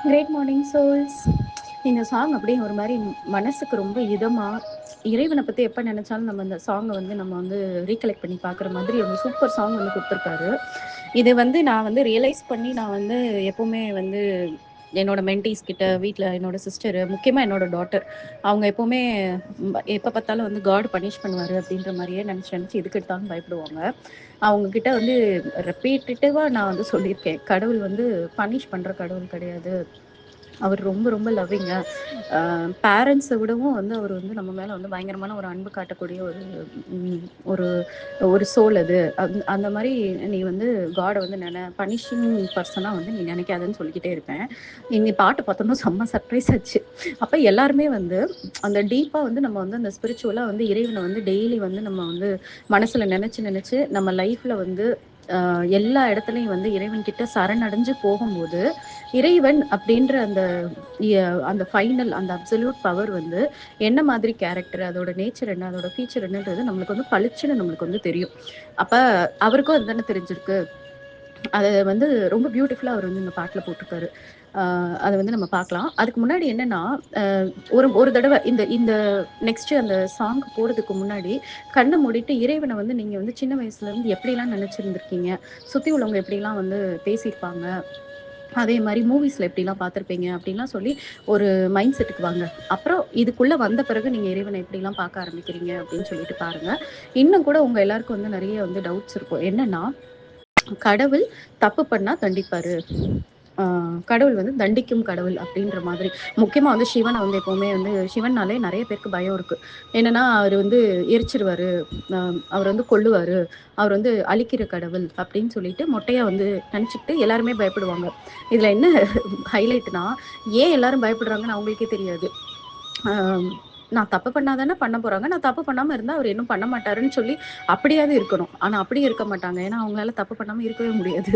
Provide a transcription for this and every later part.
Great morning souls. இந்த song அப்படியே ஒரு மாதிரி மனசுக்கு ரொம்ப இதமா, இறைவனை பத்தி எப்ப நினைச்சாலும் நம்ம இந்த சாங்கை வந்து நம்ம வந்து ரீகலெக்ட் பண்ணி பாக்குற மாதிரி ஒரு சூப்பர் சாங் வந்து கொடுத்துருக்காரு. இது வந்து நான் வந்து ரியலைஸ் பண்ணி நான் வந்து எப்பவுமே வந்து என்னோட மென்டீஸ் கிட்ட, வீட்டில் என்னோட சிஸ்டர், முக்கியமாக என்னோட டாட்டர், அவங்க எப்பவுமே எப்போ பார்த்தாலும் வந்து காட் பனிஷ் பண்ணுவார் அப்படின்ற மாதிரியே நினச்சி நினச்சி எதுக்கு எடுத்தாலும் பயப்படுவாங்க. அவங்க கிட்ட வந்து ரெப்பீட்டேட்டிவாக நான் வந்து சொல்லியிருக்கேன், கடவுள் வந்து பனிஷ் பண்ணுற கடவுள் கிடையாது, அவர் ரொம்ப ரொம்ப லவ்விங்க. பேரண்ட்ஸை விடவும் வந்து அவர் வந்து நம்ம மேலே வந்து பயங்கரமான ஒரு அன்பு காட்டக்கூடிய ஒரு ஒரு ஒரு சோல் அது. அந்த மாதிரி நீ வந்து காடை வந்து பனிஷிங் பர்சனாக வந்து நீ நினைக்காதன்னு சொல்லிக்கிட்டே இருப்பேன். இந்த பாட்டு பார்த்தோம்னா செம்ம சர்ப்ரைஸ் ஆச்சு. அப்போ எல்லாருமே வந்து அந்த டீப்பாக வந்து நம்ம வந்து அந்த ஸ்பிரிச்சுவலாக வந்து இறைவனை வந்து டெய்லி வந்து நம்ம வந்து மனசில் நினச்சி நினச்சி நம்ம லைஃப்பில் வந்து எல்லா இடத்துலையும் வந்து இறைவன் கிட்ட சரணடைஞ்சு போகும்போது இறைவன் அப்படின்ற அந்த அந்த ஃபைனல் அந்த அப்சல்யூட் பவர் வந்து என்ன மாதிரி கேரக்டர், அதோட நேச்சர் என்ன, அதோட ஃபீச்சர் என்னன்றது நம்மளுக்கு வந்து பளிச்சுன்னு நம்மளுக்கு வந்து தெரியும். அப்ப அவருக்கும் அதுதானே தெரிஞ்சிருக்கு. அதை வந்து ரொம்ப பியூட்டிஃபுல்லா அவர் வந்து இந்த பாட்டுல போட்டிருக்காரு. அதை வந்து நம்ம பார்க்கலாம். அதுக்கு முன்னாடி என்னன்னா, ஒரு ஒரு தடவை இந்த இந்த நெக்ஸ்ட் அந்த சாங் போறதுக்கு முன்னாடி கண்ணை மூடிட்டு இறைவனை வந்து நீங்க வந்து சின்ன வயசுல இருந்து எப்படிலாம் நினைச்சிருந்திருக்கீங்க, சுத்தி உள்ளவங்க எப்படிலாம் வந்து பேசியிருப்பாங்க, அதே மாதிரி மூவிஸ்ல எப்படிலாம் பார்த்துருப்பீங்க அப்படின்லாம் சொல்லி ஒரு மைண்ட் செட்டுக்கு வாங்க. அப்புறம் இதுக்குள்ள வந்த பிறகு நீங்க இறைவனை எப்படிலாம் பார்க்க ஆரம்பிக்கிறீங்க அப்படின்னு சொல்லிட்டு பாருங்க. இன்னும் கூட உங்க எல்லாருக்கும் வந்து நிறைய வந்து டவுட்ஸ் இருக்கும். என்னன்னா, கடவுள் தப்பு பண்ணா தண்டிப்பாரு, கடவுள் வந்து தண்டிக்கும் கடவுள் அப்படின்ற மாதிரி. முக்கியமா வந்து சிவனை வந்து எப்பவுமே வந்து சிவன்னாலே நிறைய பேருக்கு பயம் இருக்கு. என்னன்னா, அவர் வந்து எரிச்சிருவாரு, அவர் வந்து கொல்லுவாரு, அவர் வந்து அழிக்கிற கடவுள் அப்படின்னு சொல்லிட்டு மொட்டையா வந்து நினைச்சுக்கிட்டு எல்லாருமே பயப்படுவாங்க. இதுல என்ன ஹைலைட்னா, ஏன் எல்லாரும் பயப்படுறாங்கன்னு அவங்களுக்கே தெரியாது. நான் தப்பு பண்ணாதானே பண்ண போறாங்க, நான் தப்பு பண்ணாம இருந்தா அவர் இன்னும் பண்ண மாட்டாருன்னு சொல்லி அப்படியாவது இருக்கணும். ஆனா அப்படியே இருக்க மாட்டாங்க. ஏன்னா அவங்களால தப்பு பண்ணாம இருக்கவே முடியாது.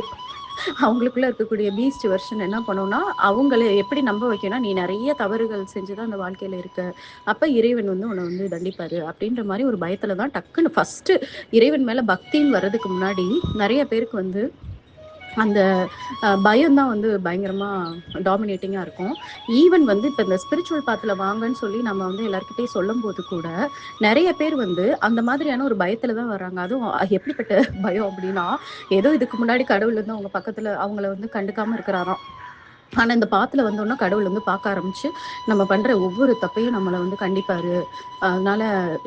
அவங்களுக்குள்ள இருக்கக்கூடிய பீஸ்ட் வெர்ஷன் என்ன பண்ணும்னா, அவங்கள எப்படி நம்ப வைக்கணும், நீ நிறைய தவறுகள் செஞ்சுதான் அந்த வாழ்க்கையில இருக்க, அப்ப இறைவன் வந்து உன்னை வந்து தண்டிப்பாரு அப்படின்ற மாதிரி ஒரு பயத்துல தான் டக்குன்னு ஃபர்ஸ்ட் இறைவன் மேல பக்தின்னு வர்றதுக்கு முன்னாடி நிறைய பேருக்கு வந்து அந்த பயம் தான் வந்து பயங்கரமா டாமினேட்டிங்கா இருக்கும். ஈவன் வந்து இப்ப இந்த ஸ்பிரிச்சுவல் பாத்துல வாங்கன்னு சொல்லி நம்ம வந்து எல்லார்கிட்டயும் சொல்லும் போது கூட நிறைய பேர் வந்து அந்த மாதிரியான ஒரு பயத்துல தான் வர்றாங்க. அதுவும் எப்படிப்பட்ட பயம் அப்படின்னா, ஏதோ இதுக்கு முன்னாடி கடவுள் வந்து அவங்க பக்கத்துல அவங்கள வந்து கண்டுக்காம இருக்கிறாராம். ஆனா இந்த பாத்துல வந்தோம்னா கடவுள் வந்து பார்க்க ஆரம்பிச்சு நம்ம பண்ற ஒவ்வொரு தப்பையும் நம்மளை வந்து கண்டிப்பாரு. அதனால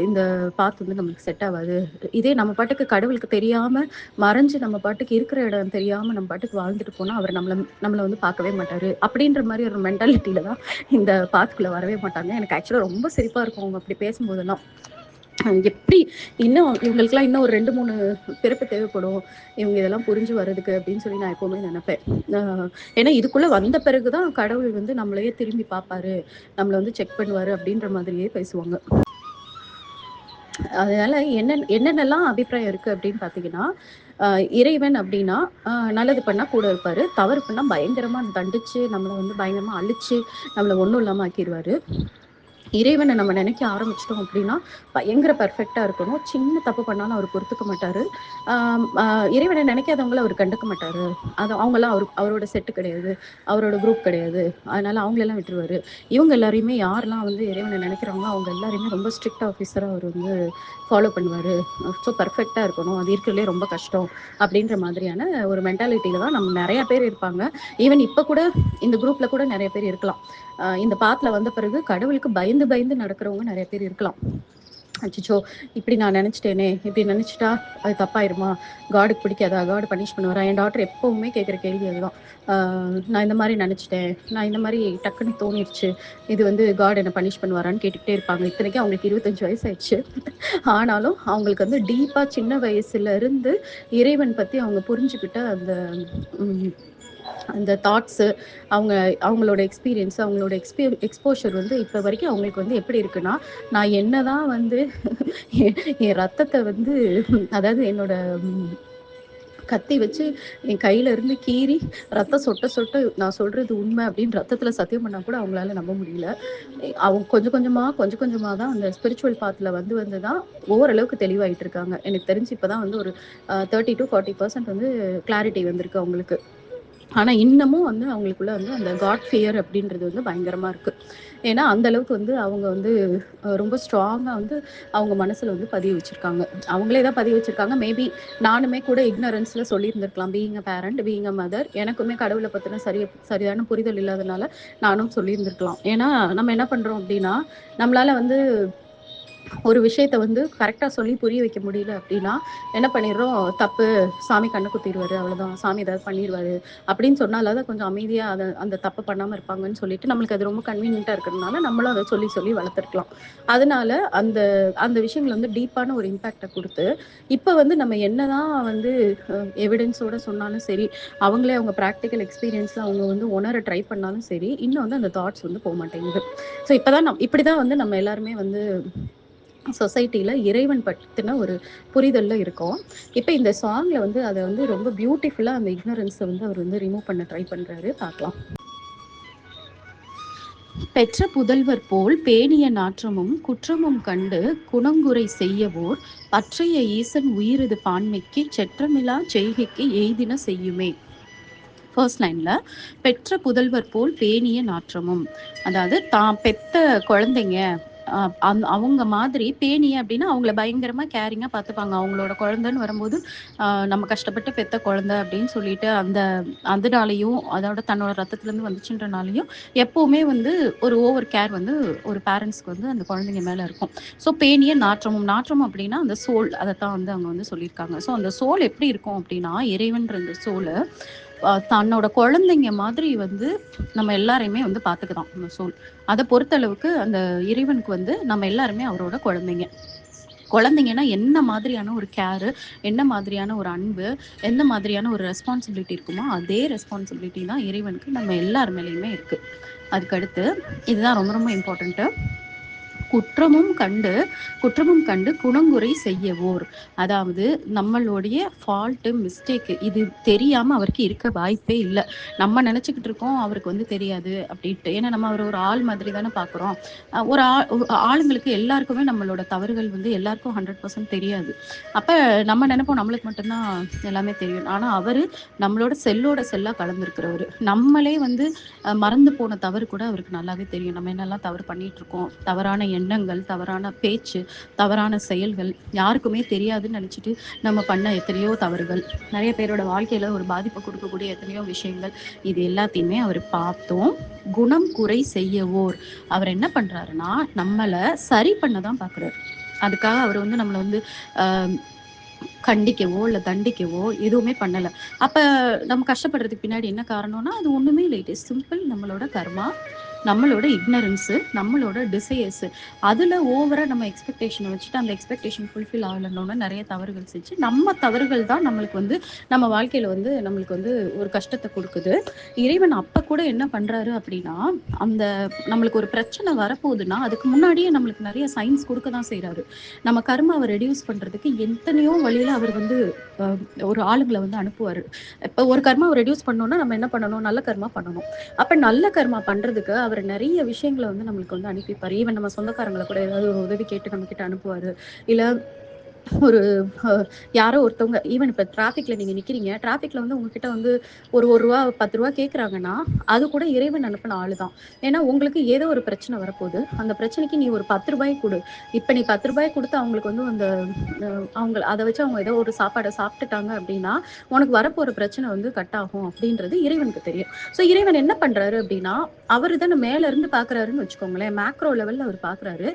இந்த பாத்து வந்து நமக்கு செட் ஆகாது. இதே நம்ம பாட்டுக்கு கடவுளுக்கு தெரியாம மறைஞ்சு நம்ம பாட்டுக்கு இருக்கிற இடம் தெரியாம நம்ம பாட்டுக்கு வாழ்ந்துட்டு போனா அவர் நம்மள வந்து பார்க்கவே மாட்டாரு அப்படின்ற மாதிரி ஒரு மென்டாலிட்டியில தான் இந்த பாத்துக்குள்ள வரவே மாட்டாங்க. எனக்கு ஆக்சுவலா ரொம்ப சிரிப்பா இருக்கும் அவங்க அப்படி பேசும்போதெல்லாம். எப்படி இன்னும் இவங்களுக்கெல்லாம் இன்னும் ஒரு 2, 3 பிறப்பு தேவைப்படும் இவங்க இதெல்லாம் புரிஞ்சு வர்றதுக்கு அப்படின்னு சொல்லி நான் எப்பவுமே நினைப்பேன். ஏன்னா இதுக்குள்ள வந்த பிறகுதான் கடவுள் வந்து நம்மளையே திரும்பி பார்ப்பாரு, நம்மள வந்து செக் பண்ணுவாரு அப்படின்ற மாதிரியே பேசுவாங்க. அதனால என்னென்னலாம் அபிப்பிராயம் இருக்கு அப்படின்னு பாத்தீங்கன்னா, இறைவன் அப்படின்னா நல்லது பண்ணா கூட இருப்பாரு, தவறு பண்ணா பயங்கரமா தண்டிச்சு நம்மளை வந்து பயங்கரமா அழிச்சு நம்மளை ஒண்ணும் இல்லாம ஆக்கிடுவாரு. இறைவனை நம்ம நினைக்க ஆரம்பிச்சிட்டோம் அப்படின்னா பயங்கர பெர்ஃபெக்டா இருக்கணும். சின்ன தப்பு பண்ணாலும் அவர் பொறுத்துக்க மாட்டாரு. இறைவனை நினைக்காதவங்கள அவர் கண்டுக்க மாட்டாரு. அது அவங்கெல்லாம் அவரோட செட்டு கிடையாது, அவரோட குரூப் கிடையாது, அதனால அவங்களெல்லாம் விட்டுருவாரு. இவங்க எல்லாரையுமே யாரெல்லாம் வந்து இறைவனை நினைக்கிறாங்களோ அவங்க எல்லாரையுமே ரொம்ப ஸ்ட்ரிக்ட் ஆஃபீஸரா அவர் வந்து ஃபாலோ பண்ணுவாரு. ஸோ பர்ஃபெக்டா இருக்கணும், அது இருக்கிறதுலே ரொம்ப கஷ்டம் அப்படின்ற மாதிரியான ஒரு மென்டாலிட்டியில தான் நம்ம நிறைய பேர் இருப்பாங்க. ஈவன் இப்ப கூட இந்த குரூப்ல கூட நிறைய பேர் இருக்கலாம். இந்த பாத்துல வந்த பிறகு கடவுளுக்கு பயந்து பயந்து நடக்கிறவங்க நிறைய பேர் இருக்கலாம். அச்சச்சோ, இப்படி நான் நினைச்சிட்டேனே, இப்படி நினைச்சிட்டா அது தப்பாயிருமா, காடுக்கு பிடிக்காதா, காடு பனிஷ் பண்ணுவாரா. என் டாக்டர் எப்பவுமே கேட்குற கேள்வி அதுதான். நான் இந்த மாதிரி நினைச்சிட்டேன், நான் இந்த மாதிரி டக்குன்னு தோணிடுச்சு, இது வந்து காட் என்ன பனிஷ் பண்ணுவாரான்னு கேட்டுக்கிட்டே இருப்பாங்க. இத்தனைக்கும் அவங்களுக்கு 25 வயசு ஆயிடுச்சு. ஆனாலும் அவங்களுக்கு வந்து டீப்பா சின்ன வயசுல இருந்து இறைவன் பத்தி அவங்க புரிஞ்சுக்கிட்ட அந்த அந்த தாட்ஸு, அவங்க அவங்களோட எக்ஸ்பீரியன்ஸ், அவங்களோட எக்ஸ்போஷர் வந்து இப்ப வரைக்கும் அவங்களுக்கு வந்து எப்படி இருக்குன்னா, நான் என்னதான் வந்து என் ரத்தத்தை வந்து அதாவது என்னோட கத்தி வச்சு என் கையில இருந்து கீறி ரத்தம் சொட்ட சொட்ட நான் சொல்றது உண்மை அப்படின்னு ரத்தத்துல சத்தியம் பண்ணா கூட அவங்களால நம்ப முடியல. அவங்க கொஞ்சம் கொஞ்சமா கொஞ்சம் கொஞ்சமா தான் அந்த ஸ்பிரிச்சுவல் பாத்துல வந்துதான் ஓரளவுக்கு தெளிவாயிட்டு இருக்காங்க. எனக்கு தெரிஞ்சு இப்பதான் வந்து ஒரு 30 to 40% வந்து கிளாரிட்டி வந்திருக்கு அவங்களுக்கு. ஆனா இன்னமும் வந்து அவங்களுக்குள்ள வந்து அந்த காட் ஃபியர் அப்படின்றது வந்து பயங்கரமா இருக்கு. ஏன்னா அந்த அளவுக்கு வந்து அவங்க வந்து ரொம்ப ஸ்ட்ராங்கா வந்து அவங்க மனசுல வந்து பதிய வச்சிருக்காங்க. அவங்களே தான் பதிய வச்சிருக்காங்க. மேபி நானுமே கூட இக்னரன்ஸ்ல சொல்லியிருந்திருக்கலாம். Being a parent, being a mother, எனக்குமே கடவுள பத்தின சரியான புரிதல் இல்லாதனால நானும் சொல்லியிருந்திருக்கலாம். ஏன்னா நம்ம என்ன பண்றோம் அப்படின்னா, நம்மளால வந்து ஒரு விஷயத்த வந்து கரெக்டா சொல்லி புரிய வைக்க முடியல அப்படின்னா, என்ன பண்ணிடுறோம், தப்பு, சாமி கண்ண குத்திருவாரு, அவ்வளோதான். சாமி ஏதாவது பண்ணிருவாரு அப்படின்னு சொன்னாலாவது கொஞ்சம் அமைதியா அந்த தப்ப பண்ணாம இருப்பாங்கன்னு சொல்லிட்டு, நம்மளுக்கு அது ரொம்ப கன்வீனியன்ட்டா இருக்கிறதுனால, நம்மளும் அத சொல்லி சொல்லி வளர்த்துருக்கலாம். அதனால அந்த அந்த விஷயங்கள் வந்து டீப்பான ஒரு இம்பாக்ட்ட குடுத்து, இப்ப வந்து நம்ம என்னதான் வந்து எவிடன்ஸோட சொன்னாலும் சரி, அவங்களே அவங்க பிராக்டிகல் எக்ஸ்பீரியன்ஸ்ல அவங்க வந்து உணர ட்ரை பண்ணாலும் சரி, இன்னும் வந்து அந்த தாட்ஸ் வந்து போமாட்டேங்குது. ஸோ இப்பதான் இப்படிதான் வந்து நம்ம எல்லாருமே வந்து சொசைட்டில இறைவன் பத்தின ஒரு புரிதல்ல இருக்கோம். இப்ப இந்த சாங்ல வந்து அத வந்து ரொம்ப பியூட்டிஃபுல்லா அந்த இக்னரன்ஸ வந்து அவர் வந்து ரிமூவ் பண்ண ட்ரை பண்றாரு. பார்க்கலாம். பெற்ற புதல்வர் போல் பேணிய நாற்றமும் குற்றமும் கண்டு குணங்குறை செய்யவோர் பற்றைய ஈசன் உயிரது பான்மைக்குச் செற்றமிலா செய்கைக்கு எய்தின செய்யுமே. ஃபர்ஸ்ட் லைன்ல பெற்ற புதல்வர் போல் பேணிய நாற்றமும், அதாவது தான் பெத்த குழந்தைங்க அவங்க மாதிரி பேணிய அப்படின்னா அவங்கள பயங்கரமா கேரிங்கா பார்த்துப்பாங்க. அவங்களோட குழந்தைன்னு வரும்போது நம்ம கஷ்டப்பட்டு பெத்த குழந்தை அப்படின்னு சொல்லிட்டு அதனாலையும் அதோட தன்னோட ரத்தத்துலேருந்து வந்துச்சுன்றனாலையும் எப்பவுமே வந்து ஒரு ஓவர் கேர் வந்து ஒரு பேரண்ட்ஸ்க்கு வந்து அந்த குழந்தைங்க மேல இருக்கும். ஸோ பேணிய நாற்றமும் நாற்றம் அப்படின்னா அந்த சோல் அதைத்தான் வந்து அவங்க வந்து சொல்லியிருக்காங்க. ஸோ அந்த சோல் எப்படி இருக்கும் அப்படின்னா இறைவன்ற அந்த சோலை தன்னோட குழந்தைங்க மாதிரி வந்து நம்ம எல்லாரையுமே வந்து பார்த்துக்குதான் அந்த சோல். அதை பொறுத்தளவுக்கு அந்த இறைவனுக்கு வந்து நம்ம எல்லாருமே அவரோட குழந்தைங்க. குழந்தைங்கன்னா என்ன மாதிரியான ஒரு கேரு, என்ன மாதிரியான ஒரு அன்பு, எந்த மாதிரியான ஒரு ரெஸ்பான்சிபிலிட்டி இருக்குமோ அதே ரெஸ்பான்சிபிலிட்டி தான் இறைவனுக்கு நம்ம எல்லார் மேலேயுமே இருக்கு. அதுக்கடுத்து இதுதான் ரொம்ப ரொம்ப இம்பார்ட்டண்ட்டு. குற்றமும் கண்டு குற்றமும் கண்டு குணங்குறை செய்யவோர், அதாவது நம்மளுடைய ஃபால்ட்டு மிஸ்டேக் இது தெரியாம அவருக்கு இருக்க வாய்ப்பே இல்லை. நம்ம நினைச்சுக்கிட்டு இருக்கோம் அவருக்கு வந்து தெரியாது அப்படின்ட்டு. ஏன்னா நம்ம அவர் ஒரு ஆள் மாதிரி தானே பார்க்குறோம். ஒரு ஆளுங்களுக்கு எல்லாருக்குமே நம்மளோட தவறுகள் வந்து எல்லாருக்கும் 100% தெரியாது. அப்ப நம்ம நினைப்போம் நம்மளுக்கு மட்டும்தான் எல்லாமே தெரியும். ஆனா அவரு நம்மளோட செல்லோட செல்லா கலந்துருக்கிறவரு. நம்மளே வந்து மறந்து போன தவறு கூட அவருக்கு நல்லாவே தெரியும். நம்ம என்னெல்லாம் தவறு பண்ணிட்டு இருக்கோம், தவறான எண்ணங்கள், தவறான பேச்சு, தவறான செயல்கள் யாருக்குமே தெரியாதுன்னு நினைச்சிட்டு நம்ம பண்ண எத்தனையோ தவறுகள், நிறைய பேரோட வாழ்க்கையில ஒரு பாதிப்பை கொடுக்கக்கூடிய எத்தனையோ விஷயங்கள், இது எல்லாத்தையுமே அவர் பார்த்தோம். குணம் குறை செய்யவோர், அவர் என்ன பண்றாருன்னா நம்மள சரி பண்ண தான் பாக்குறாரு. அதுக்காக அவர் வந்து நம்மளை வந்து ஆஹ் கண்டிக்கவோ இல்ல தண்டிக்கவோ எதுவுமே பண்ணல. அப்ப நம்ம கஷ்டப்படுறதுக்கு பின்னாடி என்ன காரணம்னா அது ஒண்ணுமே இல்லை. It is simple. நம்மளோட கர்மா, நம்மளோட இக்னரன்ஸ், நம்மளோட டிசையர்ஸ், அதுல ஓவரா நம்ம எக்ஸ்பெக்டேஷன் வச்சுட்டு அந்த எக்ஸ்பெக்டேஷன் ஃபுல்ஃபில் ஆகலன்னு நிறைய தவறுகள் செஞ்சு நம்ம தவறுகள் தான் நம்மளுக்கு வந்து நம்ம வாழ்க்கையில வந்து நம்மளுக்கு வந்து ஒரு கஷ்டத்தை கொடுக்குது. இறைவன் அப்ப கூட என்ன பண்றாரு அப்படின்னா, அந்த நம்மளுக்கு ஒரு பிரச்சனை வரப்போகுதுன்னா அதுக்கு முன்னாடியே நம்மளுக்கு நிறைய சயின்ஸ் கொடுக்க தான் செய்யறாரு. நம்ம கர்மாவை ரெடியூஸ் பண்றதுக்கு எத்தனையோ வழியில அவர் வந்து ஒரு ஆளுங்களை வந்து அனுப்புவாரு. இப்ப ஒரு கர்மாவை ரெடியூஸ் பண்ணோம்னா நம்ம என்ன பண்ணணும், நல்ல கர்மா பண்ணணும். அப்ப நல்ல கர்மா பண்றதுக்கு அவர் நிறைய விஷயங்களை வந்து நம்மளுக்கு வந்து அனுப்பிப்பாரு. ஈவன் நம்ம சொந்தக்காரங்களை கூட ஏதாவது ஒரு உதவி கேட்டு நம்ம கிட்ட அனுப்புவாரு. இல்ல ஒரு யாரோ ஒருத்தவங்க ஈவன் இப்ப டிராபிக்ல நீங்க நிக்கிறீங்க, டிராபிக்ல வந்து உங்ககிட்ட வந்து ஒரு ரூபா 10 ரூபா கேக்குறாங்கன்னா அது கூட இறைவன் அனுப்பின ஆளுதான். ஏன்னா உங்களுக்கு ஏதோ ஒரு பிரச்சனை வரப்போகுது, அந்த பிரச்சனைக்கு நீ ஒரு 10 ரூபாய் கொடு. இப்ப நீ 10 ரூபாய் கொடுத்து அவங்களுக்கு வந்து அந்த அவங்க அதை வச்சு அவங்க ஏதோ ஒரு சாப்பாடை சாப்பிட்டுட்டாங்க அப்படின்னா உனக்கு வரப்போற பிரச்சனை வந்து கட் ஆகும் அப்படின்றது இறைவனுக்கு தெரியும். ஸோ இறைவன் என்ன பண்றாரு அப்படின்னா, அவரு தானே மேல இருந்து பாக்குறாருன்னு வச்சுக்கோங்களேன், மேக்ரோ லெவல்ல அவர் பாக்குறாரு.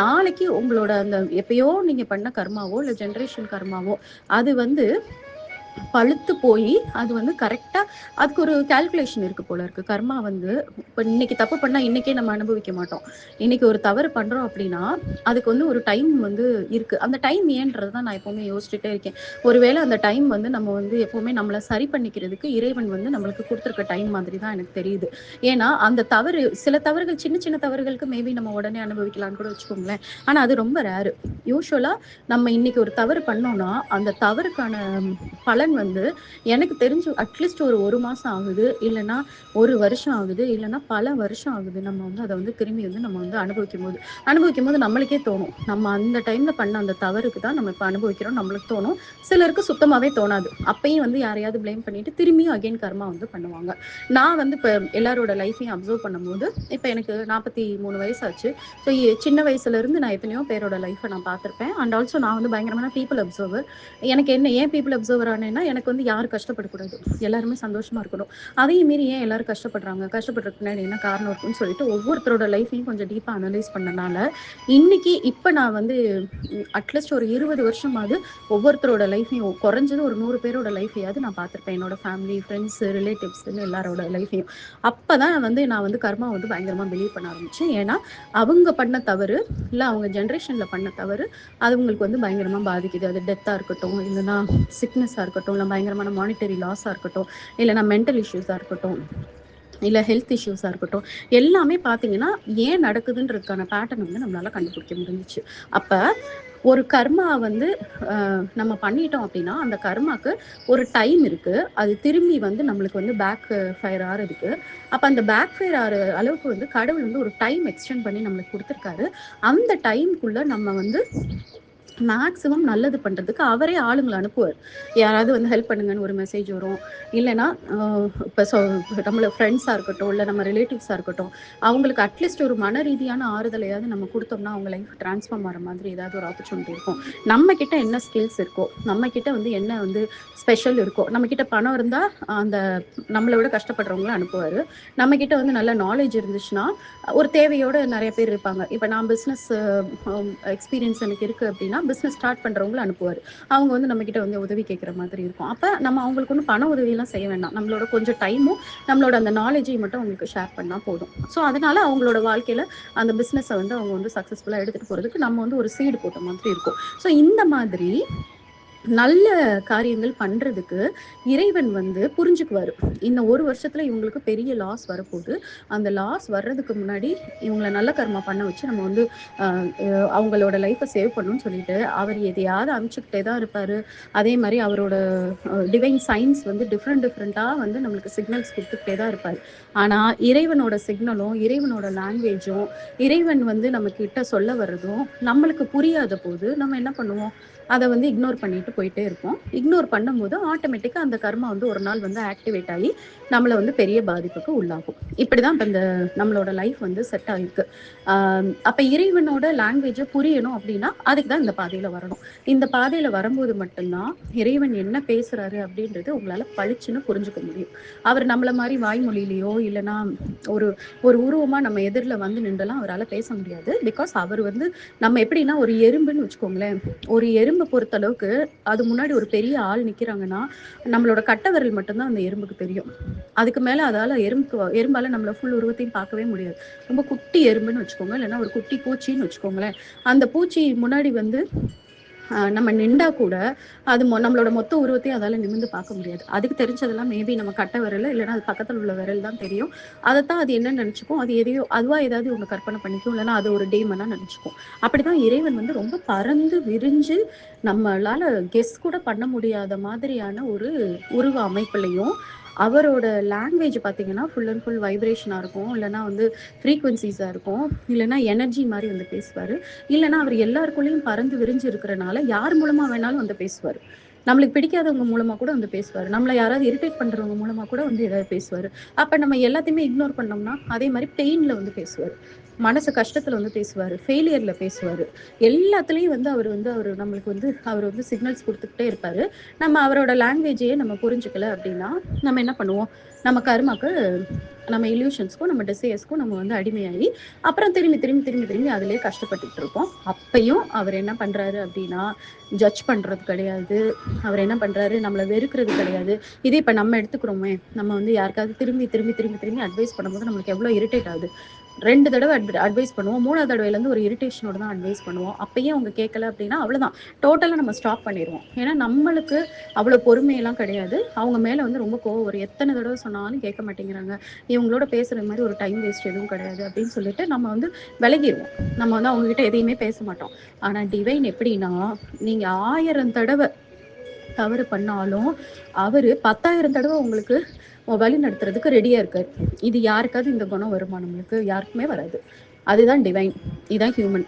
நாளைக்கு உங்களோட அந்த எப்பயோ நீங்க பண்ண கர்மாவோ இல்ல ஜெனரேஷன் கர்மாவோ அது வந்து பழுத்து போய் அது வந்து கரெக்டா அதுக்கு ஒரு கால்குலேஷன் இருக்கு போல இருக்கு. கர்மா வந்து இப்ப இன்னைக்கு தப்பு பண்ணா இன்னைக்கே நம்ம அனுபவிக்க மாட்டோம். இன்னைக்கு ஒரு தவறு பண்றோம் அப்படின்னா அதுக்கு வந்து ஒரு டைம் வந்து இருக்கு. அந்த டைம் ஏன்றதுதான் நான் எப்பவுமே யோசிச்சுட்டே இருக்கேன். ஒருவேளை அந்த டைம் வந்து நம்ம வந்து எப்பவுமே நம்மள சரி பண்ணிக்கிறதுக்கு இறைவன் வந்து நம்மளுக்கு கொடுத்துருக்க டைம் மாதிரி தான் எனக்கு தெரியுது. ஏன்னா அந்த தவறு சில தவறுகள் சின்ன சின்ன தவறுகளுக்கு மேபி நம்ம உடனே அனுபவிக்கலாம்னு கூட வச்சுக்கோங்களேன். ஆனா அது ரொம்ப ரேரு. யூஸ்வலா நம்ம இன்னைக்கு ஒரு தவறு பண்ணோம்னா அந்த தவறுக்கான பலன் பலன் வந்து எனக்கு தெரிஞ்சு அட்லீஸ்ட் ஒரு மாசம் ஆகுது, இல்லைன்னா ஒரு வருஷம் ஆகுது, இல்லைன்னா பல வருஷம் ஆகுது. நம்ம வந்து அதை வந்து திரும்பி வந்து நம்ம வந்து அனுபவிக்கும் போது நம்மளுக்கே தோணும், நம்ம அந்த டைம்ல பண்ண அந்த தவறுக்கு தான் நம்ம இப்போ அனுபவிக்கிறோம் நம்மளுக்கு தோணும். சிலருக்கு சுத்தமாவே தோணாது. அப்பயும் வந்து யாரையாவது பிளேம் பண்ணிட்டு திரும்பியும் அகைன் கர்மா வந்து பண்ணுவாங்க. நான் வந்து இப்போ எல்லாரோட லைஃபையும் அப்சர்வ் பண்ணும்போது, இப்போ எனக்கு 43 வயசு ஆச்சு. ஸோ சின்ன வயசுல இருந்து நான் எத்தனையோ பேரோட லைஃப்பை நான் பார்த்துருப்பேன். அண்ட் ஆல்சோ நான் வந்து பயங்கரமான பீப்புள் அப்சர்வர். எனக்கு என்ன ஏன் பீப்புள் அப்சர்வர் ஆனேன்னா, எனக்கு வந்து யாரும் கஷ்டப்படக்கூடாது, எல்லாருமே சந்தோஷமா இருக்கணும். அதையும் மீறி ஏன் எல்லாரும் கஷ்டப்படுறாங்க, கஷ்டப்படுறதுக்கு பின்னாடி என்ன காரணம் இருக்குன்னு சொல்லிட்டு ஒவ்வொருத்தரோட லைஃபையும் கொஞ்சம் டீப்பாக அனலைஸ் பண்ணனால இன்னைக்கு இப்போ நான் வந்து அட்லீஸ்ட் ஒரு 20 வருஷமாவது ஒவ்வொருத்தரோட லைஃபையும் குறைஞ்சது ஒரு 100 பேரோட லைஃபையாவது நான் பார்த்துருப்பேன். என்னோட ஃபேமிலி, ஃப்ரெண்ட்ஸ், ரிலேட்டிவ்ஸ்ன்னு எல்லாரோட லைஃபையும். அப்பதான் வந்து நான் வந்து கர்மா வந்து பயங்கரமா பிலீவ் பண்ண ஆரம்பிச்சேன். ஏன்னா அவங்க பண்ண தவறு, இல்லை அவங்க ஜென்ரேஷன்ல பண்ண தவறு அது உங்களுக்கு வந்து பயங்கரமா பாதிக்குது. அது டெத்தா இருக்கட்டும், இல்லைன்னா சிக்னஸா இருக்கட்டும், இல்லை பயங்கரமான மானிட்டரி லாஸா இருக்கட்டும், இல்லைன்னா மென்டல் இஷ்யூஸா இருக்கட்டும், இல்லை ஹெல்த் இஷ்யூஸாக இருக்கட்டும், எல்லாமே பார்த்தீங்கன்னா ஏன் நடக்குதுன்றதுக்கான பேட்டர்ன் வந்து நம்மளால கண்டுபிடிக்க முடிஞ்சிச்சு. அப்போ ஒரு கர்மா வந்து நம்ம பண்ணிட்டோம் அப்படின்னா அந்த கர்மாக்கு ஒரு டைம் இருக்கு, அது திரும்பி வந்து நம்மளுக்கு வந்து பேக் ஃபயர் ஆறதுக்கு. அப்போ அந்த பேக் ஃபயர் ஆகிற அளவுக்கு வந்து கடவுள் வந்து ஒரு டைம் எக்ஸ்டெண்ட் பண்ணி நம்மளுக்கு கொடுத்துருக்காரு. அந்த டைம்குள்ள நம்ம வந்து மேக்ஸிமம் நல்லது பண்ணுறதுக்கு அவரே ஆளுங்களை அனுப்புவார். யாராவது வந்து ஹெல்ப் பண்ணுங்கன்னு ஒரு மெசேஜ் வரும், இல்லைன்னா இப்போ நம்மள ஃப்ரெண்ட்ஸாக இருக்கட்டும், இல்லை நம்ம ரிலேட்டிவ்ஸாக இருக்கட்டும், அவங்களுக்கு அட்லீஸ்ட் ஒரு மன ரீதியான ஆறுதலையாவது நம்ம கொடுத்தோம்னா அவங்க லைஃப் ட்ரான்ஸ்ஃபார்ம் ஆகிற மாதிரி ஏதாவது ஒரு ஆப்பர்ச்சுனிட்டி இருக்கும். நம்ம கிட்ட என்ன ஸ்கில்ஸ் இருக்கோ, நம்ம கிட்ட வந்து என்ன வந்து ஸ்பெஷல் இருக்கோ, நம்ம கிட்ட பணம் இருந்தால் அந்த நம்மளை விட கஷ்டப்படுறவங்கள அனுப்புவார். நம்ம கிட்ட வந்து நல்ல நாலேஜ் இருந்துச்சுன்னா ஒரு தேவையோட நிறைய பேர் இருப்பாங்க. இப்போ நான் பிஸ்னஸ் எக்ஸ்பீரியன்ஸ் எனக்கு இருக்குது அப்படின்னா பிஸ்னஸ் ஸ்டார்ட் பண்ணுறவங்களும் அனுப்புவார். அவங்க வந்து நம்மக்கிட்ட வந்து உதவி கேட்குற மாதிரி இருக்கும். அப்போ நம்ம அவங்களுக்கு ஒன்றும் பண உதவியெல்லாம் செய்ய வேண்டாம், நம்மளோட கொஞ்சம் டைமும் நம்மளோட அந்த நாலேஜையும் மட்டும் அவங்களுக்கு ஷேர் பண்ணால் போதும். ஸோ அதனால அவங்களோட வாழ்க்கையில் அந்த பிஸ்னஸை வந்து அவங்க வந்து சக்ஸஸ்ஃபுல்லாக எடுத்துகிட்டு போகிறதுக்கு நம்ம வந்து ஒரு சீடு போட்ட மாதிரி இருக்கும். ஸோ இந்த மாதிரி நல்ல காரியங்கள் பண்றதுக்கு இறைவன் வந்து புரிஞ்சுக்குவாரு. இந்த ஒரு வருஷத்துல இவங்களுக்கு பெரிய லாஸ் வரப்போகுது, அந்த லாஸ் வர்றதுக்கு முன்னாடி இவங்களை நல்ல கர்மா பண்ண வச்சு நம்ம வந்து அவங்களோட லைஃப்பை சேவ் பண்ணணும்னு சொல்லிட்டு அவர் எதையாவது அனுப்பிச்சுக்கிட்டே தான் இருப்பாரு. அதே மாதிரி அவரோட டிவைன் சயின்ஸ் வந்து டிஃப்ரெண்ட்டாக வந்து நம்மளுக்கு சிக்னல்ஸ் கொடுத்துக்கிட்டே தான் இருப்பார். ஆனால் இறைவனோட சிக்னலும், இறைவனோட லாங்குவேஜும், இறைவன் வந்து நம்ம கிட்ட சொல்ல வர்றதும் நம்மளுக்கு புரியாத போது நம்ம என்ன பண்ணுவோம், அதை வந்து இக்னோர் பண்ணிட்டு போயிட்டே இருப்போம். இக்னோர் பண்ணும்போது ஆட்டோமேட்டிக்காக அந்த கர்மா வந்து ஒரு நாள் வந்து ஆக்டிவேட் ஆகி நம்மளை வந்து பெரிய பாதிப்புக்கு உள்ளாகும். இப்படிதான் இப்போ இந்த நம்மளோட லைஃப் வந்து செட் ஆகிருக்கு. அப்போ இறைவனோட லாங்குவேஜை புரியணும் அப்படின்னா அதுக்கு தான் இந்த பாதையில் வரணும். இந்த பாதையில் வரும்போது மட்டும்தான் இறைவன் என்ன பேசுறாரு அப்படின்றது உங்களால் பளிச்சுன்னு புரிஞ்சுக்க முடியும். அவர் நம்மள மாதிரி வாய்மொழியிலையோ இல்லைன்னா ஒரு ஒரு உருவமாக நம்ம எதிரில் வந்து நின்றெல்லாம் அவரால் பேச முடியாது. பிகாஸ் அவர் வந்து நம்ம எப்படின்னா ஒரு எறும்புன்னு வச்சுக்கோங்களேன், ஒரு எறும்பை பொறுத்த அளவுக்கு அது முன்னாடி ஒரு பெரிய ஆள் நிற்கிறாங்கன்னா நம்மளோட கட்டை விரல் மட்டும்தான் அந்த எறும்புக்கு தெரியும். அதுக்கு மேலே அதால் எறும்பால் நம்மளை ஃபுல் உருவத்தையும் பார்க்கவே முடியாது. ரொம்ப குட்டி எறும்புன்னு வச்சுக்கோங்க, இல்லைன்னா ஒரு குட்டி பூச்சின்னு வச்சுக்கோங்களேன். அந்த பூச்சி முன்னாடி வந்து நம்ம நின்றா கூட அது நம்மளோட மொத்த உருவத்தையும் அதால் நிமிர்ந்து பார்க்க முடியாது. அதுக்கு தெரிஞ்சதெல்லாம் மேபி நம்ம கட்டை விரல் இல்லைன்னா அது பக்கத்தில் உள்ள விரல் தான் தெரியும். அதைத்தான் அது என்ன நினச்சிக்கும், அது எதையோ அதுவாக ஏதாவது ஒன்று கற்பனை பண்ணிக்கும், இல்லைன்னா அது ஒரு டேமனாக நினச்சிக்கும். அப்படிதான் இறைவன் வந்து ரொம்ப பறந்து விரிஞ்சு நம்மளால கெஸ் கூட பண்ண முடியாத மாதிரியான ஒரு உருவ அமைப்புலையும், அவரோட லாங்குவேஜ் பார்த்தீங்கன்னா ஃபுல் அண்ட் ஃபுல் வைப்ரேஷனாக இருக்கும், இல்லைன்னா வந்து ஃப்ரீக்வன்சிஸாக இருக்கும், இல்லைன்னா எனர்ஜி மாதிரி வந்து பேசுவார், இல்லைன்னா அவர் எல்லாருக்குள்ளேயும் பறந்து விரிஞ்சு இருக்கிறனால யார் மூலமாக வேணாலும் வந்து பேசுவார். நம்மளுக்கு பிடிக்காதவங்க மூலமாக கூட வந்து பேசுவார், நம்மளை யாராவது இரிட்டேட் பண்ணுறவங்க மூலமாக கூட வந்து ஏதாவது பேசுவார். அப்போ நம்ம எல்லாத்தையுமே இக்னோர் பண்ணோம்னா அதே மாதிரி பெயினில் வந்து பேசுவார், மனசு கஷ்டத்தில் வந்து பேசுவார், ஃபெயிலியரில் பேசுவார், எல்லாத்துலேயும் வந்து அவர் நம்மளுக்கு வந்து அவர் வந்து சிக்னல்ஸ் கொடுத்துக்கிட்டே இருப்பார். நம்ம அவரோட லாங்குவேஜையே நம்ம புரிஞ்சுக்கல அப்படின்னா நம்ம என்ன பண்ணுவோம், நம்ம கர்மாக்கு, நம்ம இல்யூஷன்ஸ்க்கும் நம்ம டிசையர்ஸ்க்கும் நம்ம வந்து அடிமையாகி அப்புறம் திரும்பி திரும்பி திரும்பி திரும்பி அதிலே கஷ்டப்பட்டுட்டு இருப்போம். அப்பையும் அவர் என்ன பண்ணுறாரு அப்படின்னா ஜட்ஜ் பண்ணுறது கிடையாது, அவர் என்ன பண்ணுறாரு நம்மளை வெறுக்கிறது கிடையாது. இதே இப்போ நம்ம எடுத்துக்கிறோமே, நம்ம வந்து யாருக்காவது திரும்பி திரும்பி திரும்பி திரும்பி அட்வைஸ் பண்ணும்போது நம்மளுக்கு எவ்வளோ இரிட்டேட் ஆகுது. 2 தடவை அட்வைஸ் பண்ணுவோம், 3வது தடவைலேருந்து ஒரு இரிட்டேஷனோட தான் அட்வைஸ் பண்ணுவோம். அப்பயும் அவங்க கேட்கல அப்படின்னா அவ்வளோதான், டோட்டலாக நம்ம ஸ்டாப் பண்ணிடுவோம். ஏன்னா நம்மளுக்கு அவ்வளோ பொறுமையெல்லாம் கிடையாது, அவங்க மேலே வந்து ரொம்ப கோவம் வரும். எத்தனை தடவை சொன்னாலும் கேட்க மாட்டேங்கிறாங்க, இவங்களோட பேசுகிற மாதிரி ஒரு டைம் வேஸ்ட் எதுவும் கிடையாது அப்படின்னு சொல்லிட்டு நம்ம வந்து விலகிடுவோம். நம்ம வந்து அவங்ககிட்ட எதையுமே பேச மாட்டோம். ஆனால் டிவைன் எப்படின்னா, நீங்கள் 1000 தடவை தவறு பண்ணாலும் அவரு 10,000 தடவை உங்களுக்கு வழி நடத்துறதுக்கு ரெடியா இருக்காரு. இது யாருக்காவது இந்த குணம் வருமா? நம்மளுக்கு யாருக்குமே வராது. அதுதான் டிவைன், இதுதான் ஹியூமன்.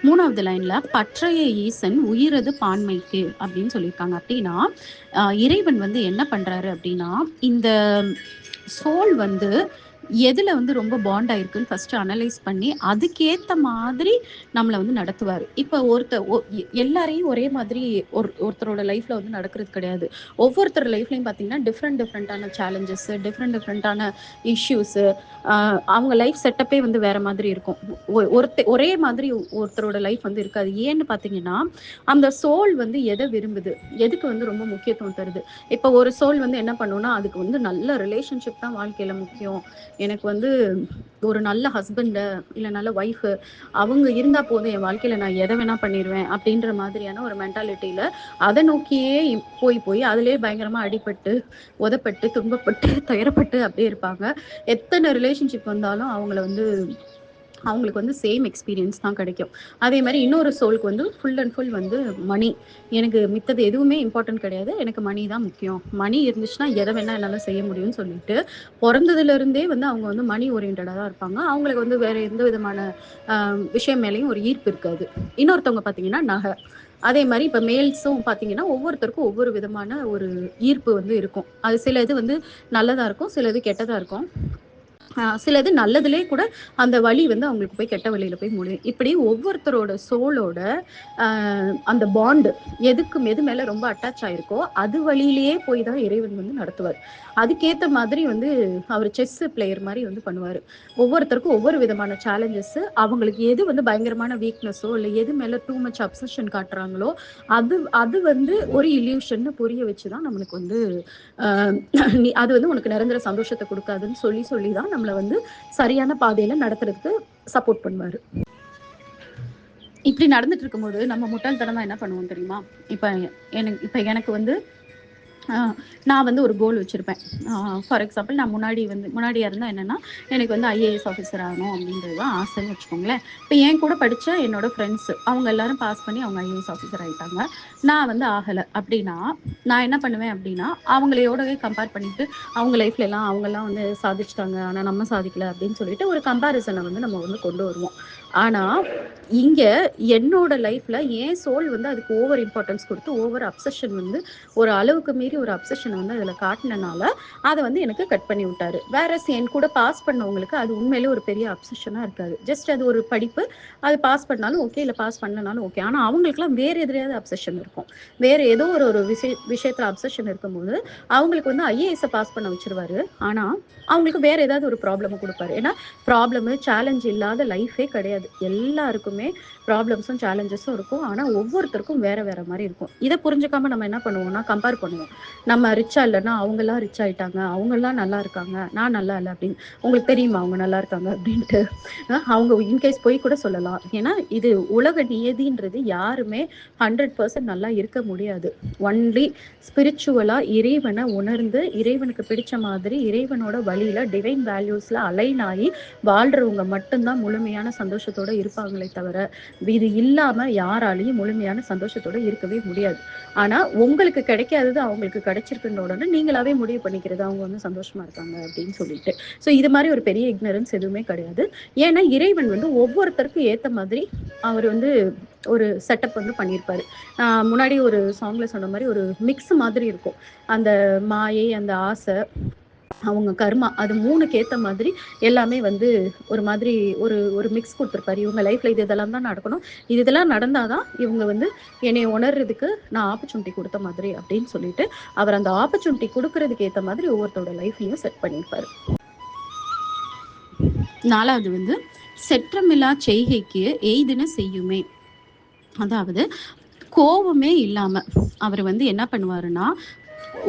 3வது லைன்ல பற்றைய ஈசன் உயிரது பான்மைக்கு அப்படின்னு சொல்லியிருக்காங்க. அப்படின்னா இறைவன் வந்து என்ன பண்றாரு அப்படின்னா, இந்த சோல் வந்து எதுல வந்து ரொம்ப பாண்ட் ஆயிருக்குன்னு ஃபர்ஸ்ட் அனலைஸ் பண்ணி அதுக்கேத்த மாதிரி நம்மளை வந்து நடத்துவார். இப்போ எல்லாரையும் ஒரே மாதிரி ஒருத்தரோட லைஃப்ல வந்து நடக்கிறது கிடையாது. ஒவ்வொருத்தர் லைஃப்லையும் பார்த்தீங்கன்னா டிஃப்ரெண்டான சேலஞ்சஸ், டிஃப்ரெண்டான இஷ்யூஸ், அவங்க லைஃப் செட்டப்பே வந்து வேற மாதிரி இருக்கும். ஒரே மாதிரி ஒருத்தரோட லைஃப் வந்து இருக்காது. ஏன்னு பார்த்தீங்கன்னா அந்த சோல் வந்து எதை விரும்புது, எதுக்கு வந்து ரொம்ப முக்கியத்துவம் தருது. இப்போ ஒரு சோல் வந்து என்ன பண்ணுன்னா, அதுக்கு வந்து நல்ல ரிலேஷன்ஷிப் தான் வாழ்க்கையில முக்கியம். எனக்கு வந்து ஒரு நல்ல ஹஸ்பண்டு இல்லை நல்ல ஒய்ஃபு அவங்க இருந்தால் போதும், என் வாழ்க்கையில் நான் எதை வேணால் பண்ணிடுவேன் அப்படின்ற மாதிரியான ஒரு மென்டாலிட்டியில் அதை நோக்கியே போய் அதிலே பயங்கரமாக அடிபட்டு உதப்பட்டு துன்பப்பட்டு துயரப்பட்டு அப்படியே இருப்பாங்க. எத்தனை ரிலேஷன்ஷிப் வந்தாலும் அவங்களுக்கு வந்து சேம் எக்ஸ்பீரியன்ஸ் தான் கிடைக்கும். அதே மாதிரி இன்னொரு சோலுக்கு வந்து ஃபுல் அண்ட் ஃபுல் வந்து மணி, எனக்கு மித்தது எதுவுமே இம்பார்ட்டன்ட் கிடையாது, எனக்கு மணி தான் முக்கியம், மணி இருந்துச்சுன்னா எதை வேணால் என்னால் செய்ய முடியும்னு சொல்லிட்டு பிறந்ததுலேருந்தே வந்து அவங்க வந்து மணி ஓரியன்டாக தான் இருப்பாங்க. அவங்களுக்கு வந்து வேறு எந்த விதமான விஷயம் மேலேயும் ஒரு ஈர்ப்பு இருக்காது. இன்னொருத்தவங்க பார்த்தீங்கன்னா நகை, அதே மாதிரி இப்போ மேல்ஸும் பார்த்தீங்கன்னா ஒவ்வொருத்தருக்கும் ஒவ்வொரு விதமான ஒரு ஈர்ப்பு வந்து இருக்கும். அது சில இது வந்து நல்லதாக இருக்கும், சில இது கெட்டதாக இருக்கும். சிலது நல்லதுலே கூட அந்த வழி வந்து அவங்களுக்கு போய் கெட்ட வழியில போய் முடியும். இப்படி ஒவ்வொருத்தரோட சோலோட அந்த பாண்டு எது மேல ரொம்ப அட்டாச் ஆயிருக்கோ அது வழியிலேயே போய் தான் இறைவன் வந்து நடத்துவார். அதுக்கேற்ற மாதிரி வந்து அவர் செஸ் பிளேயர் மாதிரி வந்து பண்ணுவார். ஒவ்வொருத்தருக்கும் ஒவ்வொரு விதமான சேலஞ்சஸ், அவங்களுக்கு எது வந்து பயங்கரமான வீக்னஸோ இல்லை எது மேல டூ மச் அப்சஷன் காட்டுறாங்களோ அது வந்து ஒரு இல்யூஷன் புரிய வச்சுதான் நம்மளுக்கு வந்து அது வந்து உனக்கு நிரந்தர சந்தோஷத்தை கொடுக்காதுன்னு சொல்லி தான் நம்மளை வந்து சரியான பாதையில நடத்துறதுக்கு சப்போர்ட் பண்ணுவாரு. இப்படி நடந்துட்டு இருக்கும்போது நம்ம முட்டாள்தனமா என்ன பண்ணுவோம் தெரியுமா? இப்ப எனக்கு வந்து நான் வந்து ஒரு கோல் வச்சுருப்பேன். ஃபார் எக்ஸாம்பிள் நான் முன்னாடியாக இருந்தால் என்னென்னா, எனக்கு வந்து ஐஏஎஸ் ஆஃபீஸர் ஆகணும் அப்படின்றது தான் ஆசைன்னு வச்சுக்கோங்களேன். இப்போ என் கூட படித்த என்னோடய ஃப்ரெண்ட்ஸு அவங்க எல்லாரும் பாஸ் பண்ணி அவங்க ஐஏஎஸ் ஆஃபீஸர் ஆகிட்டாங்க. நான் வந்து ஆகலை. அப்படின்னா நான் என்ன பண்ணுவேன் அப்படின்னா, அவங்களையோடவே கம்பேர் பண்ணிவிட்டு அவங்க லைஃப்லலாம் அவங்கெல்லாம் வந்து சாதிச்சிட்டாங்க, ஆனால் நம்ம சாதிக்கலை அப்படின்னு சொல்லிட்டு ஒரு கம்பேரிசனை வந்து நம்ம வந்து கொண்டு வருவோம். ஆனால் இங்கே என்னோட லைஃப்பில் என் சோல் வந்து அதுக்கு ஓவர் இம்பார்ட்டன்ஸ் கொடுத்து ஓவர் அப்சஷன் வந்து ஒரு அளவுக்கு மீறி ஒரு அப்சஷன் வந்து அதில் காட்டினனால அதை வந்து எனக்கு கட் பண்ணி விட்டாரு. வேற என் கூட பாஸ் பண்ணவங்களுக்கு அது உண்மையிலே ஒரு பெரிய அப்சஷனாக இருக்காது. ஜஸ்ட் அது ஒரு படிப்பு, அது பாஸ் பண்ணாலும் ஓகே, இல்லை பாஸ் பண்ணனாலும் ஓகே. ஆனால் அவங்களுக்குலாம் வேறு எதிரையாவது அப்சஷன் இருக்கும். வேறு ஏதோ ஒரு விஷயத்தில் அப்சஷன் இருக்கும்போது அவங்களுக்கு வந்து ஐஏஎஸை பாஸ் பண்ண வச்சிருவாரு. ஆனால் அவங்களுக்கு வேறு ஏதாவது ஒரு ப்ராப்ளமை கொடுப்பாரு. ஏன்னா ப்ராப்ளமு சேலஞ்ச் இல்லாத லைஃபே கிடையாது. எல்லாருக்குமே ப்ராப்ளம்ஸும் சேலஞ்சஸும் இருக்கும். ஆனால் ஒவ்வொருத்தருக்கும் வேறு வேறு மாதிரி இருக்கும். இதை புரிஞ்சுக்காம நம்ம என்ன பண்ணுவோம்னா கம்பேர் பண்ணுவோம். நம்ம ரிச்சா இல்லைன்னா அவங்கெல்லாம் ரிச் ஆகிட்டாங்க, அவங்கெல்லாம் நல்லா இருக்காங்க, நான் நல்லா இல்லை அப்படின்னு. உங்களுக்கு தெரியுமா அவங்க நல்லா இருக்காங்க அப்படின்ட்டு? அவங்க இன்கேஸ் போய் கூட சொல்லலாம். ஏன்னா இது உலக நியதின்றது யாருமே 100% நல்லா இருக்க முடியாது. ஒன்லி ஸ்பிரிச்சுவலாக இறைவனை உணர்ந்து இறைவனுக்கு பிடிச்ச மாதிரி இறைவனோட வழியில் டிவைன் வேல்யூஸில் அலைன் ஆகி வாழ்கிறவங்க மட்டும்தான் முழுமையான சந்தோஷத்தோடு இருப்பாங்களே தவிர இது இல்லாமல் யாராலையும் முழுமையான சந்தோஷத்தோடு இருக்கவே முடியாது. ஆனால் உங்களுக்கு கிடைக்காதது அவங்களுக்கு கிடைச்சிருக்குன்ற உடனே நீங்களாவே முடிவு பண்ணிக்கிறது அவங்க வந்து சந்தோஷமா இருக்காங்க அப்படின்னு சொல்லிட்டு. ஸோ இது மாதிரி ஒரு பெரிய இக்னரன்ஸ் எதுவுமே கிடையாது. ஏன்னா இறைவன் வந்து ஒவ்வொருத்தருக்கும் ஏற்ற மாதிரி அவர் வந்து ஒரு செட்டப் வந்து பண்ணியிருப்பாரு. முன்னாடி ஒரு சாங்ல சொன்ன மாதிரி ஒரு மிக்ஸ் மாதிரி இருக்கும். அந்த மாயை, அந்த ஆசை, அவங்க கர்மா, அது 3க்கு ஏற்ற மாதிரி எல்லாமே வந்து ஒரு மாதிரி ஒரு மிக்ஸ் கொடுத்துருப்பாரு. இவங்க லைஃப்ல இதெல்லாம் தான் நடக்கணும், இதெல்லாம் நடந்தாதான் இவங்க வந்து என்னை உணர்றதுக்கு நான் ஆப்பர்ச்சுனிட்டி கொடுத்த மாதிரி அப்படின்னு சொல்லிட்டு அவர் அந்த ஆப்பர்ச்சுனிட்டி கொடுக்கறதுக்கு ஏற்ற மாதிரி ஒவ்வொருத்தரோட லைஃப்லையும் செட் பண்ணியிருப்பாரு. 4வது வந்து செற்றமில்லா செய்கைக்கு எய்தின செய்யுமே. அதாவது கோபமே இல்லாம அவர் வந்து என்ன பண்ணுவாருன்னா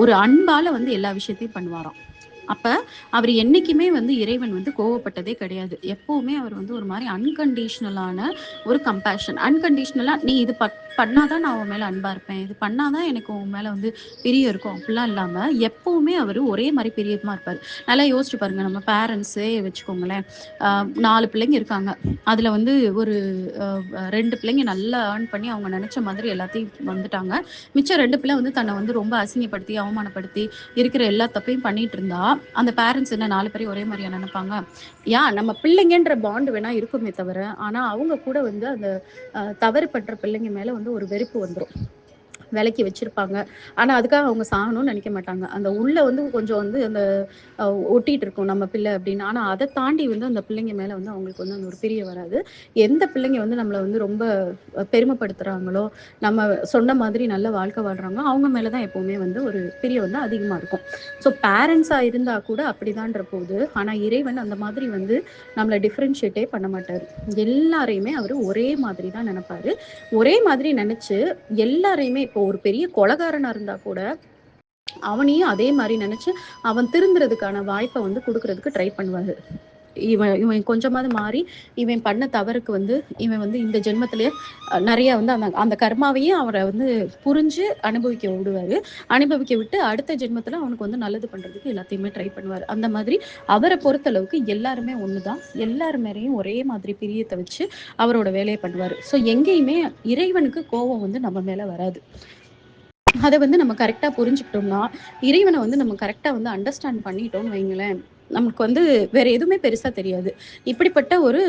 ஒரு அன்பால வந்து எல்லா விஷயத்தையும் பண்ணுவாராம். அப்ப அவர் என்னைக்குமே வந்து இறைவன் வந்து கோவப்பட்டதே கிடையாது. எப்பவுமே அவர் வந்து ஒரு மாதிரி அன்கண்டிஷனலான ஒரு கம்பேஷன். அன்கண்டிஷனலா நீ இது பண்ணா தான் நான் உன் மேல அன்பா இருப்பேன். இது பண்ணா தான் எனக்கு உன் மேல வந்து பிரியம் இருக்கும். அப்படிலாம் இல்லாம, எப்பவுமே அவரு ஒரே மாரி பிரியமா இருப்பாரு. நல்லா யோசிச்சு பாருங்க. நம்ம பேரண்ட்ஸே வச்சுக்கோங்களேன். அ 4 பிள்ளைங்க இருக்காங்க. அதுல வந்து ஒரு அ 2 பிள்ளைங்க நல்லா ஏர்ன் பண்ணி அவங்க நெனச்ச மாதிரி எல்லாத்தையும் வந்துட்டாங்க. மிச்சம் 2 பிள்ளை வந்து தன்னை வந்து ரொம்ப அசிங்கப்படுத்தி, அவமானப்படுத்தி, இருக்கிற எல்லா தப்பையும் பண்ணிட்டு இருந்தா, அந்த பேரண்ட்ஸ் என்ன 4 பேரையும் ஒரே மாரியா நெனைப்பாங்க? நம்ம பிள்ளைங்கன்ற பாண்ட் வேணா இருக்குமே தவிர, ஆனா அவங்க கூட வந்து அந்த தவறு பண்ற பிள்ளைங்க மேல வந்து ஒரு வெறுப்பு வந்துரும். விலக்கி வச்சிருப்பாங்க. ஆனா, அதுக்காக அவங்க சாகணும்னு நெனைக்க மாட்டாங்க. அந்த உள்ள வந்து கொஞ்சம் வந்து அந்த அ ஒட்டிட்டு இருக்கும் நம்ம பிள்ளை அப்படின்னு. ஆனா, அத தாண்டி வந்து அந்த பிள்ளைங்க மேல வந்து அவங்களுக்கு வந்து அந்த ஒரு பிரியம் வராது. எந்த பிள்ளைங்க வந்து நம்மள வந்து ரொம்ப பெருமைப்படுத்துறாங்களோ, நம்ம சொன்ன மாதிரி நல்ல வாழ்க்கை வாழ்றாங்களோ, அவங்க மேல தான் எப்பவுமே வந்து ஒரு பிரியம் வந்து அதிகமா இருக்கும். ஸோ பேரண்ட்ஸா இருந்தா கூட அப்படிதான்ற போது, ஆனா இறைவன் அந்த மாதிரி வந்து நம்மள டிஃபரன்ஷியேட்டே பண்ண மாட்டாரு. எல்லாரையுமே அவரு ஒரே மாதிரி தான் நெனப்பாரு. ஒரே மாதிரி நெனச்சு எல்லாரையுமே இப்போ ஒரு பெரிய கொலைகாரனா இருந்தா கூட, அவனையும் அதே மாரி நெனச்சு, அவன் திருந்துறதுக்கான வாய்ப்ப வந்து குடுக்குறதுக்கு ட்ரை பண்ணுவாரு. இவன் இவன் கொஞ்சமாவது மாறி, இவன் பண்ண தவறுக்கு வந்து, இவன் வந்து இந்த ஜென்மத்திலேயே நெறைய வந்து அந்த அந்த கர்மாவையும் அவர வந்து புரிஞ்சு அனுபவிக்க விடுவாரு. அனுபவிக்க விட்டு அடுத்த ஜென்மத்தில அவனுக்கு வந்து நல்லது பண்றதுக்கு எல்லாத்தையுமே ட்ரை பண்ணுவாரு. அந்த மாதிரி அவர பொறுத்தளவுக்கு எல்லாருமே ஒண்ணுதான். எல்லார் மேலயும் ஒரே மாதிரி பிரியத்த வச்சு அவரோட வேலைய பண்ணுவாரு. ஸோ எங்கேயுமே இறைவனுக்கு கோவம் வந்து நம்ம மேல வராது. அத வந்து நம்ம கரெக்ட்டா புரிஞ்சுக்கிட்டோம்னா, இறைவன வந்து நம்ம கரெக்ட்டா வந்து அண்டர்ஸ்டாண்ட் பண்ணிட்டோம்னு வைங்களேன், நமக்கு வந்து வேற எதுவுமே பெருசா தெரியாது. இப்படிப்பட்ட ஒரு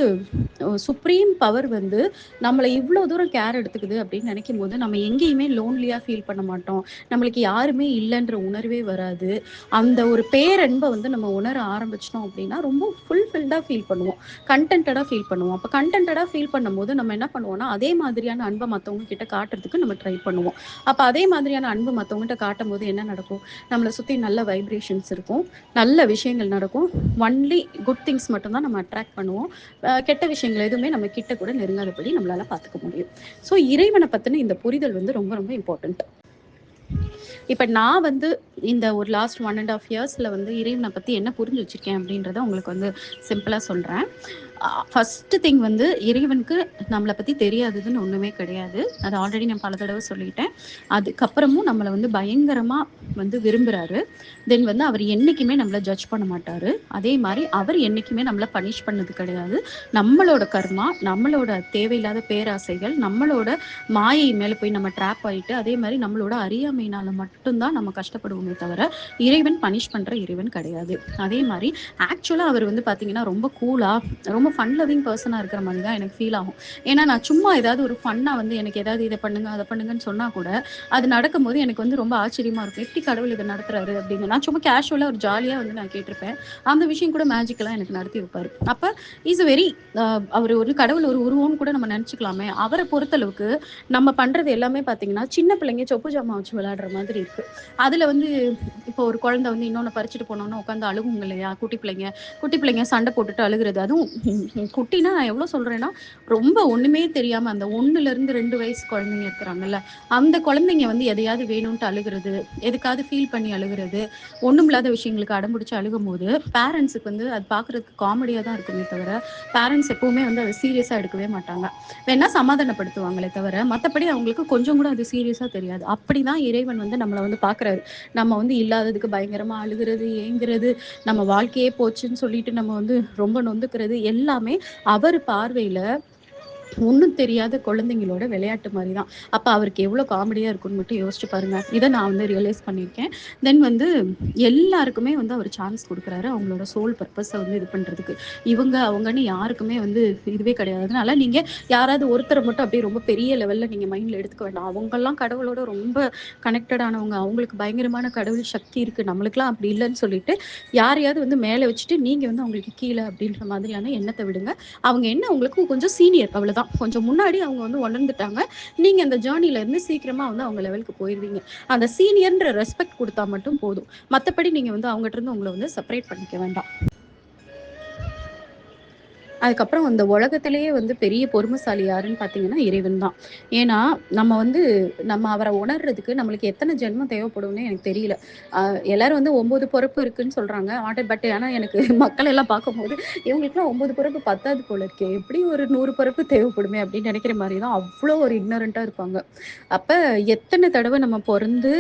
சுப்ரீம் பவர் வந்து நம்மள இவ்ளோ தூரம் கேர் எடுத்துக்குது அப்படின்னு நெனைக்கும்போது, நம்ம எங்கேயுமே லோன்லியா ஃபீல் பண்ண மாட்டோம். நம்மளுக்கு யாருமே இல்லன்ற உணர்வே வராது. அந்த ஒரு பேரன்ப வந்து நம்ம உணர ஆரம்பிச்சுட்டோம் அப்படின்னா, ரொம்ப ஃபுல்ஃபில்டா ஃபீல் பண்ணுவோம். கன்டென்டடா ஃபீல் பண்ணுவோம். அப்ப கன்டென்டடா ஃபீல் பண்ணும்போது, நம்ம என்ன பண்ணுவோம்னா, அதே மாதிரியான அன்ப மத்தவங்க கிட்ட காட்டுறதுக்கு நம்ம ட்ரை பண்ணுவோம். அப்ப அதே மாதிரியான அன்பு மத்தவங்ககிட்ட காட்டும்போது என்ன நடக்கும்? நம்மள சுத்தி நல்ல வைப்ரேஷன்ஸ் இருக்கும். நல்ல விஷயங்கள் நடக்கும். ஒன்லி குட் திங்ஸ் மட்டும் தான் நம்ம அட்ராக்ட் பண்ணுவோம். கெட்ட விஷயங்கள் எதுவுமே நம்ம கிட்ட கூட நெருங்காதபடி நம்மளால பார்த்துக்க முடியும். ஸோ இறைவன பத்தின இந்த புரிதல் வந்து ரொம்ப ரொம்ப இம்பார்ட்டன்ட். இப்ப நான் வந்து இந்த ஒரு லாஸ்ட் 1 1/2 இயர்ஸ்ல வந்து இறைவன பத்தி என்ன புரிஞ்சு வச்சிருக்கேன் அப்படின்றத உங்களுக்கு வந்து சிம்பிளா சொல்றேன். ஃபர்ஸ்ட் திங் வந்து இறைவனுக்கு நம்மள பத்தி தெரியாததுன்னு ஒண்ணுமே கிடையாது. அது ஆல்ரெடி நான் பல தடவ சொல்லிட்டேன். அதுக்கப்புறமும் நம்மள வந்து பயங்கரமா வந்து விரும்புறாரு. தென் வந்து அவர் என்னைக்குமே நம்மள ஜட்ஜ் பண்ண மாட்டாரு. அதே மாரி அவர் என்னைக்குமே நம்மள பனிஷ் பண்ணது கிடையாது. நம்மளோட கர்மா, நம்மளோட தேவையில்லாத பேராசைகள், நம்மளோட மாயை மேல போய் நம்ம ட்ராப் ஆயிட்டு, அதே மாரி நம்மளோட அறியாமையினால மட்டும் தான் நம்ம கஷ்டப்படுவோமே தவிர, இறைவன் பனிஷ் பண்ற இறைவன் கிடையாது. அதே மாரி ஆக்சுவலா அவர் வந்து பார்த்தீங்கன்னா, ரொம்ப கூலா, ரொம்ப ஃபன் லவ்விங் பெர்சனா இருக்கிற மாரி தான் எனக்கு ஃபீல் ஆகும். ஏன்னா, நான் சும்மா ஏதாவது ஒரு ஃபன்னா வந்து எனக்கு ஏதாவது இத பண்ணுங்க, அத பண்ணுங்கன்னு சொன்னா கூட, அது நடக்கும்போது எனக்கு வந்து ரொம்ப ஆச்சரியமா இருக்கும். எப்படி கடவுள் இத நடத்துறாரு அப்படின்னு. நான் சும்மா கேஷுவலா ஒரு ஜாலியா வந்து நான் கேட்டிருப்பேன். அந்த விஷயம் கூட மேஜிக்கலா எனக்கு நடத்தி வைப்பாரு. அப்ப இஸ் அ வெரி அ அவரு ஒரு கடவுள் ஒரு உருவம்னு கூட நம்ம நெனச்சுக்கலாமே. அவர பொறுத்தளவுக்கு நம்ம பண்றது எல்லாமே பார்த்தீங்கன்னா, சின்ன பிள்ளைங்க சொப்பு ஜாமான் வச்சு விளையாடுற மாதிரி இருக்கு. அதுல வந்து இப்போ ஒரு குழந்தை வந்து இன்னொன்னு பறிச்சுட்டு போனோம்னா உட்காந்து அழுகுங்க இல்லையா? குட்டி பிள்ளைங்க சண்டை போட்டுட்டு அழுகுறது. அதுவும் குட்டினா நான் எவ்வளோ சொல்றேன்னா, ரொம்ப ஒண்ணுமே தெரியாம அந்த 1லேருந்து 2 வயசு குழந்தைங்க இருக்கிறாங்கல்ல, அந்த குழந்தைங்க வந்து எதையாவது வேணும்ன்ட்டு அழுகுறது, எதுக்காவது ஃபீல் பண்ணி அழுகுறது, ஒண்ணுமில்லாத விஷயங்களுக்கு அடம்பிடிச்சு அழுகும்போது, பேரண்ட்ஸுக்கு வந்து அது பார்க்குறதுக்கு காமெடியா தான் இருக்குமே தவிர, பேரண்ட்ஸ் எப்பவுமே வந்து அத சீரியஸா எடுக்கவே மாட்டாங்க. வேணா சமாதானப்படுத்துவாங்களே தவிர, மத்தபடி அவங்களுக்கு கொஞ்சம் கூட அது சீரியஸா தெரியாது. அப்படிதான் இறைவன் வந்து நம்மள வந்து பார்க்குறாரு. நம்ம வந்து இல்லாததுக்கு பயங்கரமா அழுகுறது, ஏங்குறது, நம்ம வாழ்க்கையே போச்சுன்னு சொல்லிட்டு நம்ம வந்து ரொம்ப நொந்துக்கிறது, எல்லாமே அவர் பார்வையில ஒண்ணும் தெரியாத குழந்தைங்களோட விளையாட்டு மாரி தான். அப்ப அவருக்கு எவ்ளோ காமெடியா இருக்கும்னு மட்டும் யோசிச்சு பாருங்க. இத நான் வந்து ரியலைஸ் பண்ணியிருக்கேன். தென் வந்து எல்லாருக்குமே வந்து அவர் சான்ஸ் குடுக்குறாரு. அவங்களோட சோல் பர்ப்பஸ வந்து இது பண்றதுக்கு. இவங்க, அவங்கன்னு யாருக்குமே வந்து இதுவே கிடையாது. அதனால நீங்க யாராவது ஒருத்தர மட்டும் அப்படியே ரொம்ப பெரிய லெவல்ல நீங்க மைண்ட்ல எடுத்துக்க வேண்டாம். அவங்கலாம் கடவுளோட ரொம்ப கனெக்டட் ஆனவங்க. அவங்களுக்கு பயங்கரமான கடவுள் சக்தி இருக்கு. நம்மளுக்கெல்லாம் அப்படி இல்லன்னு சொல்லிட்டு, யாரையாவது வந்து மேல வச்சுட்டு, நீங்க வந்து அவங்களுக்கு கீழ அப்படின்ற மாதிரியான எண்ணத்த விடுங்க. அவங்க என்ன உங்களுக்கு கொஞ்சம் சீனியர் அவ்வளவுதான். கொஞ்சம் முன்னாடி அவங்க வந்து உணர்ந்துட்டாங்க. நீங்க அந்த ஜர்னில இருந்து சீக்கிரமா வந்து அவங்க லெவலுக்கு போயிருவீங்க. அந்த சீனியர்ன்ற ரெஸ்பெக்ட் குடுத்தா மட்டும் போதும். மத்தபடி நீங்க வந்து அவங்கட்ட இருந்து உங்கள வந்து செப்பரேட் பண்ணிக்க வேண்டாம். அதுக்கப்புறம் அந்த உலகத்திலேயே வந்து பெரிய பொறுமைசாலி யாருன்னு பார்த்தீங்கன்னா இறைவன் தான். ஏன்னா, நம்ம வந்து நம்ம அவர உணர்றதுக்கு நம்மளுக்கு எத்தன ஜென்மம் தேவைப்படும்னே எனக்கு தெரியல. அ எல்லாரும் வந்து 9 பொறப்பு இருக்குன்னு சொல்றாங்க. பட் ஆனா எனக்கு மக்கள் எல்லாம் பார்க்கும்போது, இவங்களுக்குலாம் 9 பொறப்பு பத்தாது போல இருக்கே! எப்படியும் ஒரு 100 பொறப்பு தேவைப்படுமே அப்படின்னு நெனைக்கிற மாரி தான் அவ்ளோ ஒரு இக்னரன்ட்டா இருப்பாங்க. அப்ப எத்தன தடவ நம்ம பொறந்து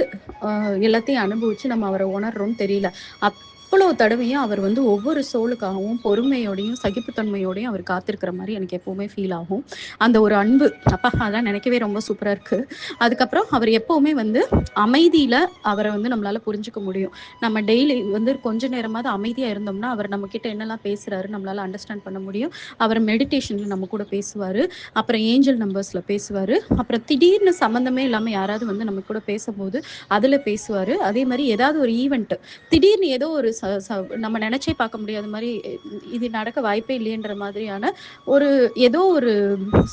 எல்லாத்தையும் அனுபவிச்சு நம்ம அவர உணர்றோம்னு தெரியல. அவ்வளோ தடவையும் அவர் வந்து ஒவ்வொரு சோலுக்காகவும் பொறுமையோடையும், சகிப்புத்தன்மையோடையும் அவர் காத்திருக்கிற மாரி எனக்கு எப்பவுமே ஃபீல் ஆகும். அந்த ஒரு அன்பு, அப்பா அதெல்லாம் நினைக்கவே ரொம்ப சூப்பரா இருக்கு. அதுக்கப்புறம் அவர் எப்பவுமே வந்து அமைதியில அவர வந்து நம்மளால புரிஞ்சுக்க முடியும். நம்ம டெய்லி வந்து கொஞ்ச நேரமாவது அமைதியா இருந்தோம்னா, அவர் நம்மகிட்ட என்னலாம் பேசுறாரு நம்மளால அண்டர்ஸ்டாண்ட் பண்ண முடியும். அவர் மெடிடேஷன்ல நம்ம கூட பேசுவாரு. அப்புறம் ஏஞ்சல் நம்பர்ஸ்ல பேசுவாரு. அப்புறம் திடீர்னு சம்மந்தமே இல்லாம யாராவது வந்து நம்ம கூட பேசம்போது, அதுல பேசுவாரு. அதே மாரி ஏதாவது ஒரு ஈவென்ட் திடீர்னு ஏதோ ஒரு ச ச நம்ம நெனச்சே பார்க்க முடியாத மாரி இது நடக்க வாய்ப்பே இல்லையேன்ற மாதிரியான ஒரு ஏதோ ஒரு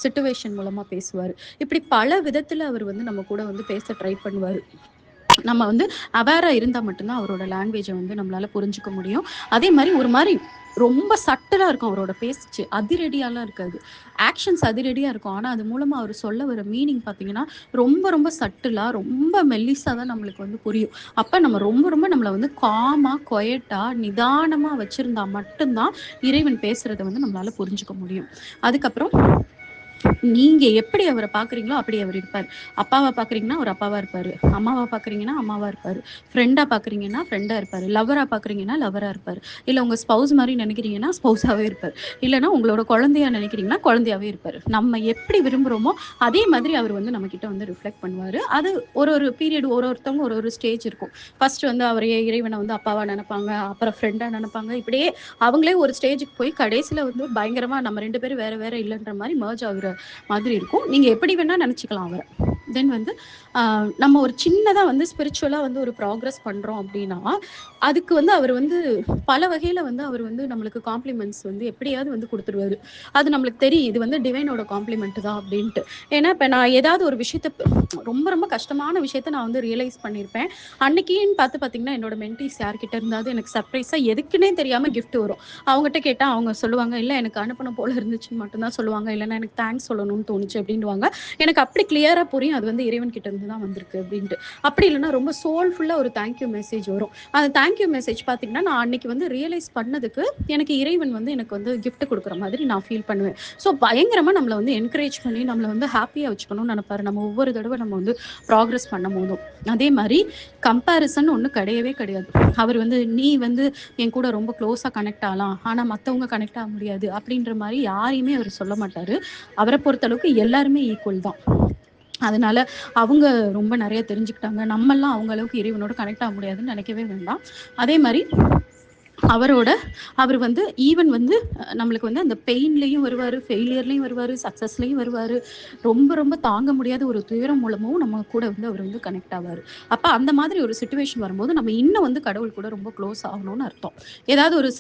சிச்சுவேஷன் மூலமா பேசுவாரு. இப்படி பல விதத்துல அவர் வந்து நம்ம கூட வந்து பேச ட்ரை பண்ணுவாரு. நம்ம வந்து அவேரா இருந்தா மட்டும் தான் அவரோட லாங்குவேஜ வந்து நம்மளால புரிஞ்சுக்க முடியும். அதே மாரி ஒரு மாரி ரொம்ப சட்டிலா இருக்கும் அவரோட பேச்சு. அதிரடியாலாம் இருக்காது. ஆக்ஷன்ஸ் அதிரடியா இருக்கும். ஆனா, அது மூலமா அவர் சொல்ல வர மீனிங் பார்த்தீங்கன்னா, ரொம்ப ரொம்ப சட்டிலா, ரொம்ப மெல்லிசா தான் நம்மளுக்கு வந்து புரியும். அப்ப நம்ம ரொம்ப ரொம்ப நம்மள வந்து காமா, குயட்டா, நிதானமா வச்சிருந்தா மட்டும் தான் இறைவன் பேசுறத வந்து நம்மளால புரிஞ்சுக்க முடியும். அதுக்கப்புறம் நீங்க எப்படி அவர பார்க்குறீங்களோ, அப்படி அவர் இருப்பாரு. அப்பாவா பார்க்குறீங்கன்னா, அவர் அப்பாவா இருப்பாரு. அம்மாவா பார்க்குறீங்கன்னா, அம்மாவா இருப்பாரு. ஃப்ரெண்டா பார்க்குறீங்கன்னா, ஃப்ரெண்டா இருப்பாரு. லவ்வரா பார்க்குறீங்கன்னா, லவ்வரா இருப்பாரு. இல்ல உங்க ஸ்பௌஸ் மாரி நெனைக்கிறீங்கன்னா, ஸ்பௌஸாவே இருப்பாரு. இல்லன்னா உங்களோட குழந்தையா நெனைக்கிறீங்கன்னா, குழந்தையாவே இருப்பாரு. நம்ம எப்படி விரும்புறோமோ, அதே மாதிரி அவர் வந்து நம்மகிட்ட வந்து ரிஃப்ளெக்ட் பண்ணுவாரு. அது ஒரு ஒரு பீரியட் ஒருத்தவங்க ஒரு ஒரு ஸ்டேஜ் இருக்கும். ஃபர்ஸ்ட் வந்து அவரையே இறைவன வந்து அப்பாவா நெனைப்பாங்க. அப்புறம் ஃப்ரெண்டா நெனைப்பாங்க. இப்படியே அவங்களே ஒரு ஸ்டேஜ்க்கு போய் கடைசில வந்து பயங்கரமா நம்ம 2 பேரும் வேற வேற இல்லன்ற மாரி மெர்ஜ் ஆகுற மாதிரி இருக்கும். நீங்க எப்படி வேணா நெனச்சுக்கலாம் அவர. தென் வந்து அ நம்ம ஒரு சின்னதா வந்து ஸ்பிரிச்சுவலா வந்து ஒரு ப்ராக்ரஸ் பண்றோம் அப்டின்னா, அதுக்கு வந்து அவர் வந்து பல வகையில வந்து அவர் வந்து நம்மளுக்கு காம்ப்ளிமெண்ட்ஸ் வந்து எப்படியாவது வந்து குடுத்துருவாரு. அது நம்மளுக்கு தெரியும். இது வந்து டிவைனோட காம்ப்ளிமெண்ட் தான் அப்டின்ட்டு. ஏன்னா, இப்ப நான் ஏதாவது ஒரு விஷயத்த ரொம்ப ரொம்ப கஷ்டமான விஷயத்த நான் வந்து ரியலைஸ் பண்ணியிருப்பேன். அன்னைக்கின்னு பார்த்தீங்கன்னா, என்னோட மென்டீஸ் யார்கிட்ட இருந்தாவது எனக்கு சர்ப்ரைஸா எதுக்குன்னே தெரியாம கிஃப்ட் வரும். அவங்கட்ட கேட்டா அவங்க சொல்லுவாங்க, "இல்ல எனக்கு அனுப்பணும் போல இருந்துச்சுன்னு மட்டும் தான் சொல்லுவாங்க. இல்லன்னா எனக்கு தேங்க்ஸ் சொல்லணும்னு தோணுச்சு" அப்படின்னுவாங்க. எனக்கு அப்படி கிளியரா புரியும். அது வந்து இறைவன் கிட்ட இருந்து தான் வந்திருக்கு அப்படின்ட்டு. அப்படி இல்லன்னா ரொம்ப சோல்ஃபுல்லா ஒரு தேங்க் யூ மெசேஜ் வரும். அந்த தேங்க் யூ மெசேஜ் பார்த்தீங்கன்னா, நான் அன்னைக்கு வந்து ரியலைஸ் பண்ணதுக்கு எனக்கு இறைவன் வந்து எனக்கு வந்து கிஃப்ட் குடுக்குற மாதிரி நான் ஃபீல் பண்ணுவேன். ஸோ பயங்கரமா நம்மள வந்து என்கரேஜ் பண்ணி நம்மள வந்து ஹேப்பியா வச்சுக்கணும்னு நெனைப்பாரு. நம்ம ஒவ்வொரு தடவ நம்ம வந்து ப்ராக்ரஸ் பண்ணும்போதும். அதே மாரி கம்பேரிசன் ஒண்ணு கிடையவே கிடையாது. அவர் வந்து நீ வந்து என் கூட ரொம்ப க்ளோஸா கனெக்ட் ஆகலாம். ஆனா மத்தவங்க கனெக்ட் ஆக முடியாது. அப்படின்ற மாரி யாரையுமே அவரு சொல்ல மாட்டாரு. அவர பொறுத்த அளவுக்கு எல்லாருமே ஈக்குவல் தான். அதனால அவங்க ரொம்ப நெறைய தெரிஞ்சுக்கிட்டாங்க. நம்மலாம் அவங்க அளவுக்கு இறைவனோட கனெக்ட் ஆக முடியாதுன்னு நெனைக்கவே வேண்டாம். அதே மாரி அவரோட அவர் வந்து ஈவன் வந்து நம்மளுக்கு வந்து அந்த பெயின்லயும் வருவாரு, ஃபெயிலியர்லயும் வருவாரு, சக்சஸ்லயும் வருவாரு. ரொம்ப ரொம்ப தாங்க முடியாத ஒரு துயரம் மூலமும் நம்ம கூட வந்து அவர் வந்து கனெக்ட் ஆவாரு. அப்ப அந்த மாதிரி ஒரு சிச்சுவேஷன் வரும்போது, நம்ம இன்னும் வந்து கடவுள் கூட ரொம்ப க்ளோஸ் ஆகணும்னு அர்த்தம். ஏதாவது ஒரு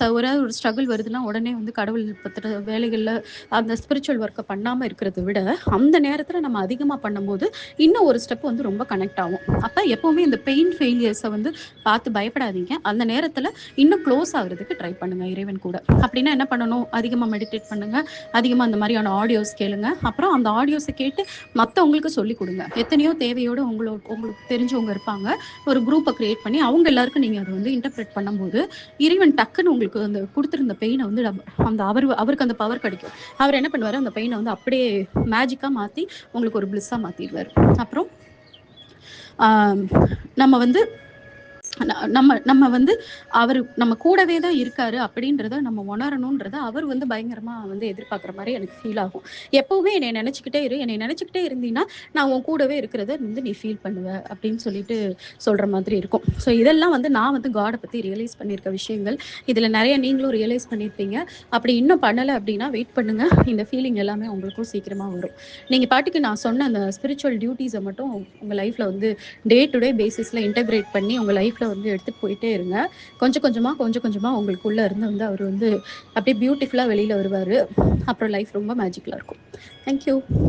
ஸ்ட்ரகிள் வருதுன்னா, உடனே வந்து கடவுள் பத்தின வேலைகள்ல அந்த ஸ்பிரிச்சுவல் ஒர்க்க பண்ணாம இருக்கிறத விட, அந்த நேரத்துல நம்ம அதிகமா பண்ணும்போது, இன்னும் ஒரு ஸ்டெப் வந்து ரொம்ப கனெக்ட் ஆகும். அப்ப எப்பவுமே இந்த பெயின், ஃபெயிலியர்ஸ வந்து பார்த்து பயப்படாதீங்க. அந்த நேரத்துல இன்னும் க்ளோஸ் ஆகுறதுக்கு ட்ரை பண்ணுங்க இறைவன் கூட. அப்படின்னா என்ன பண்ணணும்? அதிகமா மெடிடேட் பண்ணுங்க. அதிகமா அந்த மாரியான ஆடியோஸ் கேளுங்க. அப்புறம் அந்த ஆடியோஸ கேட்டு மத்தவங்களுக்கு சொல்லிக் குடுங்க. எத்தனையோ தேவையோட உங்களுக்கு தெரிஞ்சவங்க இருப்பாங்க. ஒரு குரூப்ப கிரியேட் பண்ணி அவங்க எல்லாருக்கும் நீங்க அத வந்து இன்டர்பிரெட் பண்ணும்போது, இறைவன் டக்குன்னு உங்களுக்கு அந்த குடுத்திருந்த பெயின வந்து அந்த அவருக்கு அந்த பவர் கிடைக்கும். அவர் என்ன பண்ணுவாரு, அந்த பெயின வந்து அப்படியே மேஜிக்கா மாத்தி உங்களுக்கு ஒரு பிளிஸ்ஸா மாத்திருவாரு. அப்புறம் ஆ நம்ம வந்து நம்ம நம்ம வந்து அவரு நம்ம கூடவே தான் இருக்காரு அப்படின்றத நம்ம உணரணுன்றத அவர் வந்து பயங்கரமா வந்து எதிர்பார்க்குற மாரி எனக்கு ஃபீல் ஆகும். எப்பவுமே என்னைய நெனச்சுக்கிட்டே இரு. என்னைய நெனச்சுக்கிட்டே இருந்தீன்னா, நான் உன் கூடவே இருக்கிறத வந்து நீ ஃபீல் பண்ணுவ அப்படின்னு சொல்லிட்டு சொல்ற மாதிரி இருக்கும். ஸோ இதெல்லாம் வந்து நான் வந்து காட பத்தி ரியலைஸ் பண்ணியிருக்க விஷயங்கள். இதுல நெறைய நீங்களும் ரியலைஸ் பண்ணியிருப்பீங்க. அப்படி இன்னும் பண்ணல அப்படின்னா வெயிட் பண்ணுங்க. இந்த ஃபீலிங் எல்லாமே உங்களுக்கும் சீக்கிரமா வரும். நீங்க பாட்டுக்கு நான் சொன்ன அந்த ஸ்பிரிச்சுவல் டியூட்டீஸ மட்டும் உங்க லைஃப்ல வந்து டே டு டே பேசிஸ்ல இன்டகிரேட் பண்ணி உங்க லைஃப்ல வந்து எடுத்துட்டு போயிட்டே இருங்க. கொஞ்சம் கொஞ்சமா உங்களுக்குள்ள இருந்து வந்து அவரு வந்து அப்படியே பியூட்டிஃபுல்லா வெளியில வருவாரு. அப்புறம் லைஃப் ரொம்ப மேஜிக்கலா இருக்கும். Thank you.